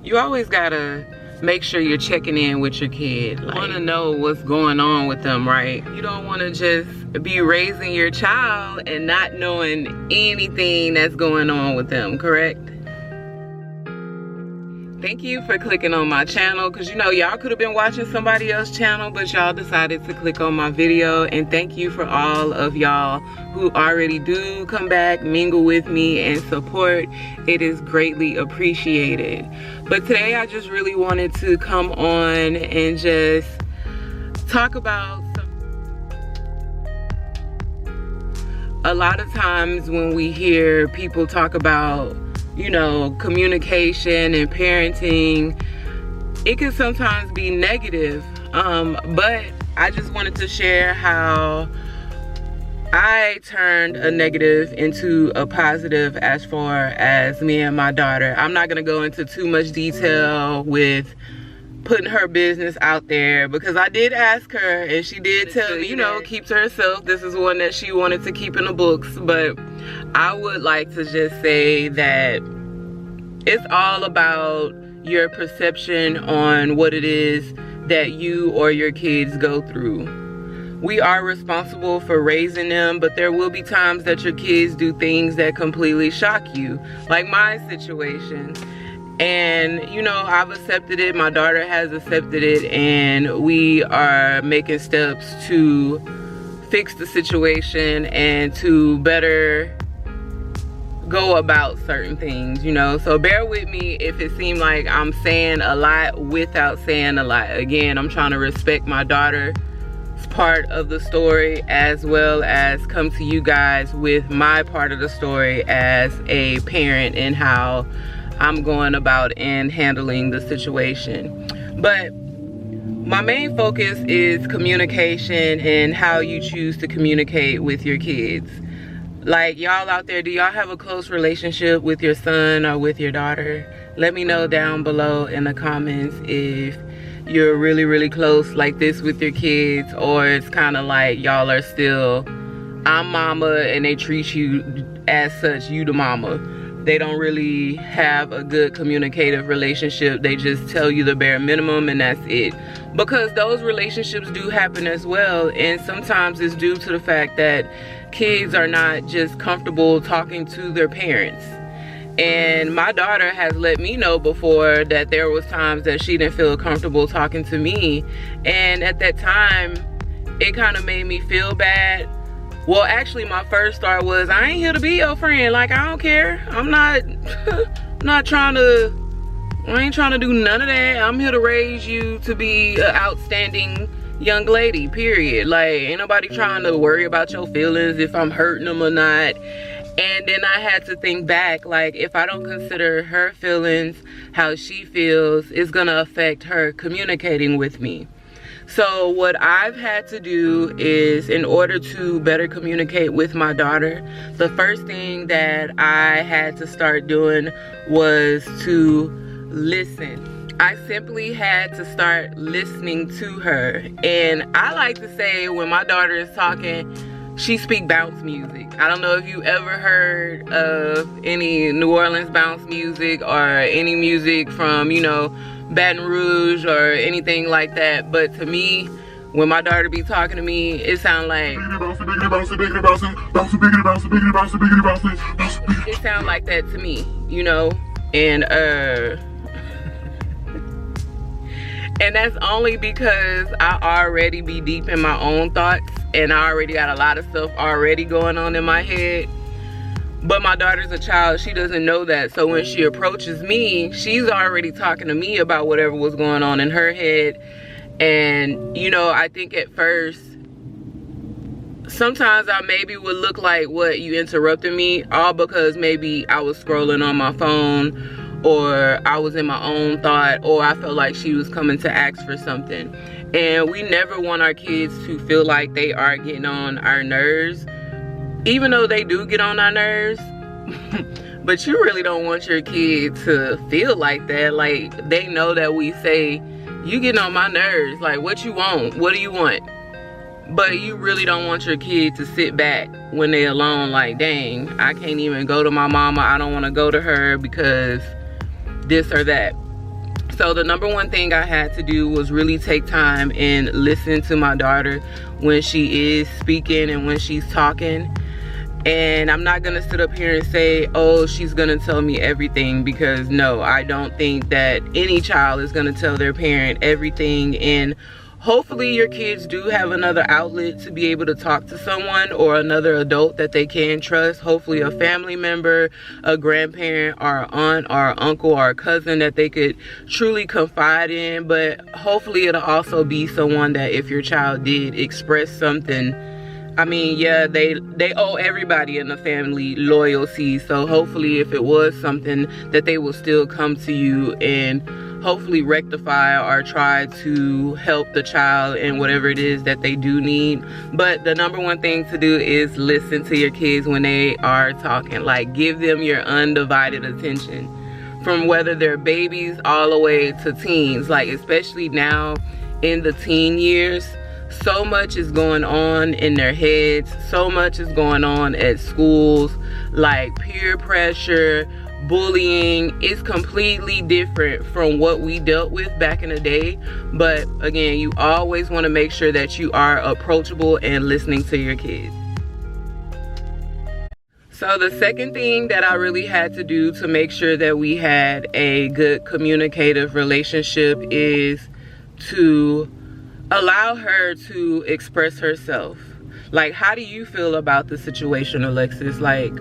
you always gotta make sure you're checking in with your kid. Like, you wanna know what's going on with them, right? You don't wanna just be raising your child and not knowing anything that's going on with them, correct? Thank you for clicking on my channel, because you know y'all could have been watching somebody else's channel, but y'all decided to click on my video. And thank you for all of y'all who already do come back, mingle with me, and support. It is greatly appreciated. But today I just really wanted to come on and just talk about a lot of times when we hear people talk about, you know, communication and parenting, it can sometimes be negative. But I just wanted to share how I turned a negative into a positive as far as me and my daughter. I'm not gonna go into too much detail with putting her business out there, because I did ask her and she did tell me, you know, keep to herself. This is one that she wanted to keep in the books. But I would like to just say that it's all about your perception on what it is that you or your kids go through. We are responsible for raising them, but there will be times that your kids do things that completely shock you, like my situation. And you know, I've accepted it, my daughter has accepted it, and we are making steps to fix the situation and to better go about certain things, you know. So bear with me if it seems like I'm saying a lot without saying a lot. Again, I'm trying to respect my daughter's part of the story, as well as come to you guys with my part of the story as a parent and how I'm going about and handling the situation. But my main focus is communication and how you choose to communicate with your kids. Like, y'all out there, do y'all have a close relationship with your son or with your daughter? Let me know down below in the comments if you're really, really close like this with your kids, or it's kind of like y'all are still, I'm mama, and they treat you as such, you the mama. They don't really have a good communicative relationship. They just tell you the bare minimum and that's it. Because those relationships do happen as well, and sometimes it's due to the fact that kids are not just comfortable talking to their parents. And my daughter has let me know before that there was times that she didn't feel comfortable talking to me, and at that time it kind of made me feel bad. Well, actually my first thought was, I ain't here to be your friend. Like, I don't care. I'm not I ain't trying to do none of that. I'm here to raise you to be an outstanding young lady, period. Like, ain't nobody trying to worry about your feelings if I'm hurting them or not. And then I had to think back, like, if I don't consider her feelings, how she feels, it's gonna affect her communicating with me. So what I've had to do is, in order to better communicate with my daughter, the first thing that I had to start doing was to listen. I simply had to start listening to her. And I like to say, when my daughter is talking, she speak bounce music. I don't know if you ever heard of any New Orleans bounce music or any music from, you know, Baton Rouge or anything like that, but to me, when my daughter be talking to me, it sounds like it sounds like that to me, you know. And and that's only because I already be deep in my own thoughts, and I already got a lot of stuff already going on in my head. But my daughter's a child, she doesn't know that. So when she approaches me, she's already talking to me about whatever was going on in her head. And, you know, I think at first, sometimes I maybe would look like, what, you interrupted me? All because maybe I was scrolling on my phone, or I was in my own thought, or I felt like she was coming to ask for something. And we never want our kids to feel like they are getting on our nerves, even though they do get on our nerves. But you really don't want your kid to feel like that. Like, they know that we say, you getting on my nerves, like, what you want, what do you want? But you really don't want your kid to sit back when they're alone, like, dang, I can't even go to my mama, I don't want to go to her because this or that. So the number one thing I had to do was really take time and listen to my daughter when she is speaking and when she's talking. And I'm not gonna sit up here and say, oh, she's gonna tell me everything, because no, I don't think that any child is gonna tell their parent everything. And hopefully your kids do have another outlet to be able to talk to someone, or another adult that they can trust. Hopefully a family member, a grandparent, or an aunt, or an uncle, or a cousin that they could truly confide in. But hopefully it'll also be someone that if your child did express something, I mean, yeah, they owe everybody in the family loyalty. So hopefully if it was something, that they will still come to you and hopefully rectify or try to help the child in whatever it is that they do need. But the number one thing to do is listen to your kids when they are talking. Like, give them your undivided attention, from whether they're babies all the way to teens. Like, especially now in the teen years, so much is going on in their heads, so much is going on at schools, like peer pressure, bullying. Is completely different from what we dealt with back in the day. But again, you always want to make sure that you are approachable and listening to your kids. So the second thing that I really had to do to make sure that we had a good communicative relationship is to allow her to express herself. Like, how do you feel about the situation, Alexis? Like,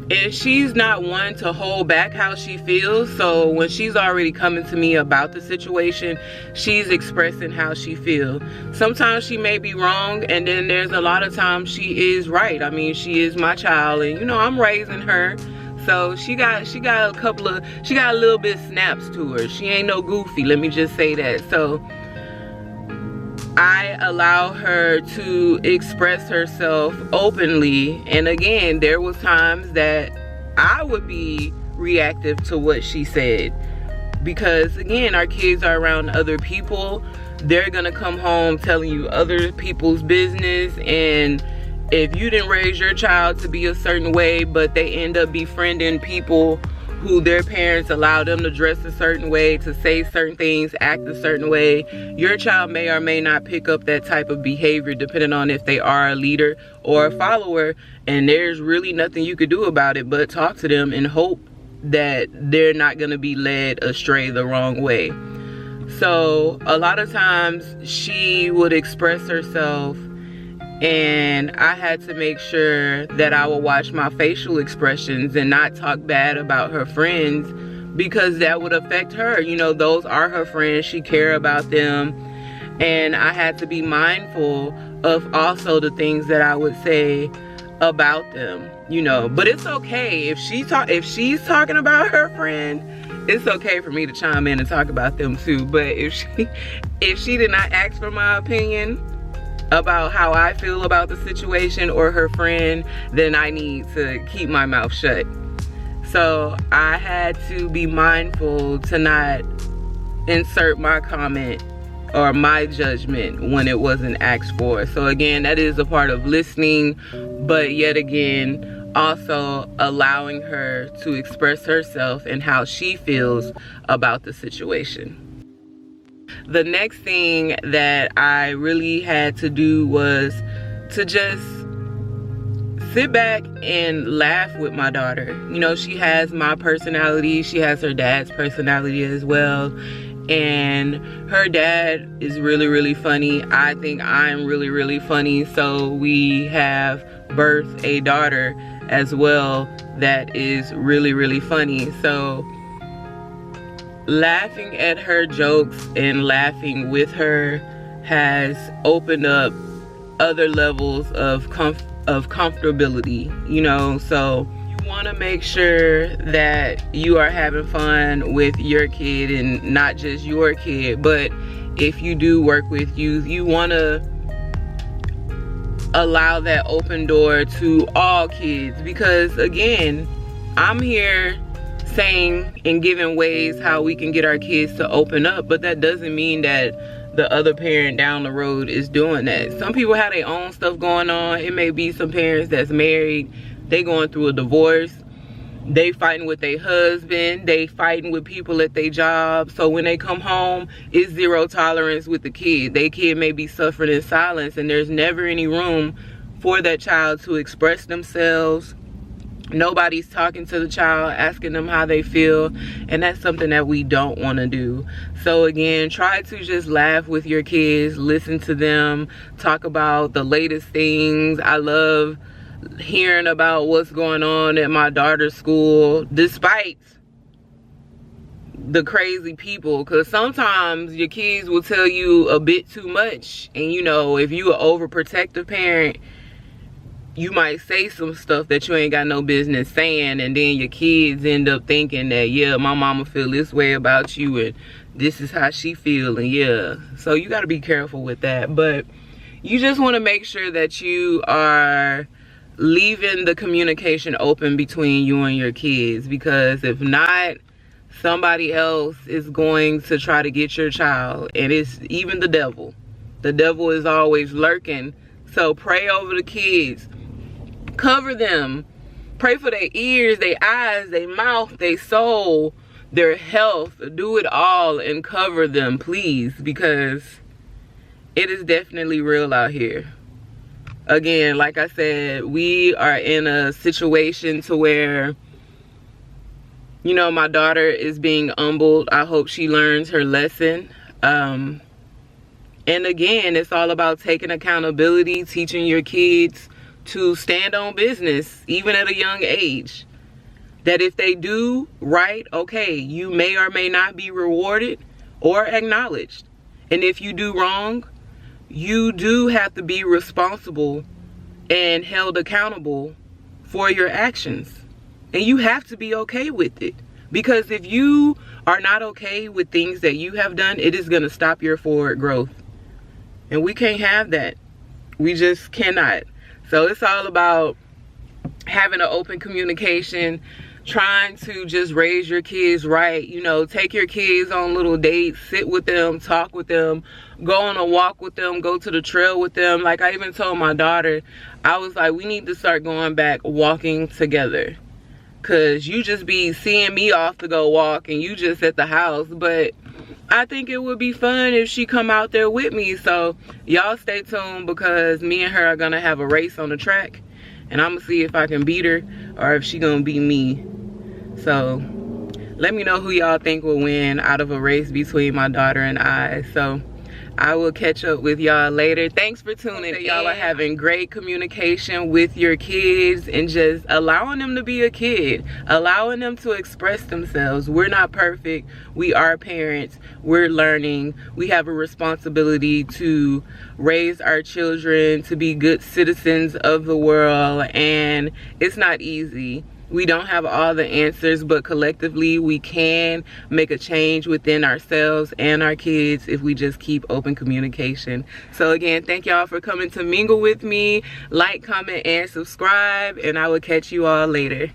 if she's not one to hold back how she feels, so when she's already coming to me about the situation, she's expressing how she feels. Sometimes she may be wrong, and then there's a lot of times she is right. I mean, she is my child, and you know, I'm raising her. So she got a little bit snaps to her. She ain't no goofy, let me just say that. So I allow her to express herself openly. And again, there was times that I would be reactive to what she said, because again, our kids are around other people. They're gonna come home telling you other people's business, and if you didn't raise your child to be a certain way, but they end up befriending people who their parents allow them to dress a certain way, to say certain things, act a certain way, your child may or may not pick up that type of behavior, depending on if they are a leader or a follower. And there's really nothing you could do about it but talk to them and hope that they're not going to be led astray the wrong way. So a lot of times she would express herself, and I had to make sure that I would watch my facial expressions and not talk bad about her friends, because that would affect her. You know, those are her friends. She cares about them. And I had to be mindful of also the things that I would say about them, you know. But it's okay if she's talking about her friend, it's okay for me to chime in and talk about them too. But if she did not ask for my opinion about how I feel about the situation or her friend, then I need to keep my mouth shut. So I had to be mindful to not insert my comment or my judgment when it wasn't asked for. So again, that is a part of listening, but yet again, also allowing her to express herself and how she feels about the situation. The next thing that I really had to do was to just sit back and laugh with my daughter. You know, she has my personality, she has her dad's personality as well, and her dad is really, really funny. I think I'm really, really funny, so we have birthed a daughter as well that is really, really funny. So laughing at her jokes and laughing with her has opened up other levels of comfortability, you know. So you want to make sure that you are having fun with your kid, and not just your kid, but if you do work with youth, you want to allow that open door to all kids, because again, I'm here saying and giving ways how we can get our kids to open up, but that doesn't mean that the other parent down the road is doing that. Some people have their own stuff going on. It may be some parents that's married, they going through a divorce, They fighting with their husband, they fighting with people at their job. So when they come home, it's zero tolerance with the kid. Their kid may be suffering in silence, and there's never any room for that child to express themselves. Nobody's talking to the child, asking them how they feel, and that's something that we don't want to do. So again, try to just laugh with your kids, listen to them, talk about the latest things. I love hearing about what's going on at my daughter's school, despite the crazy people, because sometimes your kids will tell you a bit too much, and you know, if you an overprotective parent, you might say some stuff that you ain't got no business saying, and then your kids end up thinking that, yeah, my mama feel this way about you, and this is how she feel, and yeah. So you got to be careful with that. But you just want to make sure that you are leaving the communication open between you and your kids, because if not, somebody else is going to try to get your child, and it's even the devil. The devil is always lurking. So pray over the kids, cover them, pray for their ears, their eyes, their mouth, their soul, their health. Do it all and cover them, please, because it is definitely real out here. Again, like I said, we are in a situation to where, you know, my daughter is being humbled. I hope she learns her lesson. And again, it's all about taking accountability, teaching your kids to stand on business, even at a young age. That if they do right, okay, you may or may not be rewarded or acknowledged. And if you do wrong, you do have to be responsible and held accountable for your actions. And you have to be okay with it. Because if you are not okay with things that you have done, it is going to stop your forward growth. And we can't have that. We just cannot. So it's all about having an open communication, trying to just raise your kids right. You know, take your kids on little dates, sit with them, talk with them, go on a walk with them, go to the trail with them. Like I even told my daughter, I was like, we need to start going back walking together. Cause you just be seeing me off to go walk and you just at the house. But I think it would be fun if she come out there with me. So y'all stay tuned, because me and her are gonna have a race on the track, and I'm gonna see if I can beat her or if she gonna beat me. So let me know who y'all think will win out of a race between my daughter and I. So I will catch up with y'all later. Thanks for tuning in. Y'all are having great communication with your kids and just allowing them to be a kid, allowing them to express themselves. We're not perfect. We are parents. We're learning. We have a responsibility to raise our children to be good citizens of the world, and it's not easy. We don't have all the answers, but collectively we can make a change within ourselves and our kids if we just keep open communication. So again, thank y'all for coming to mingle with me. Like, comment, and subscribe, and I will catch you all later.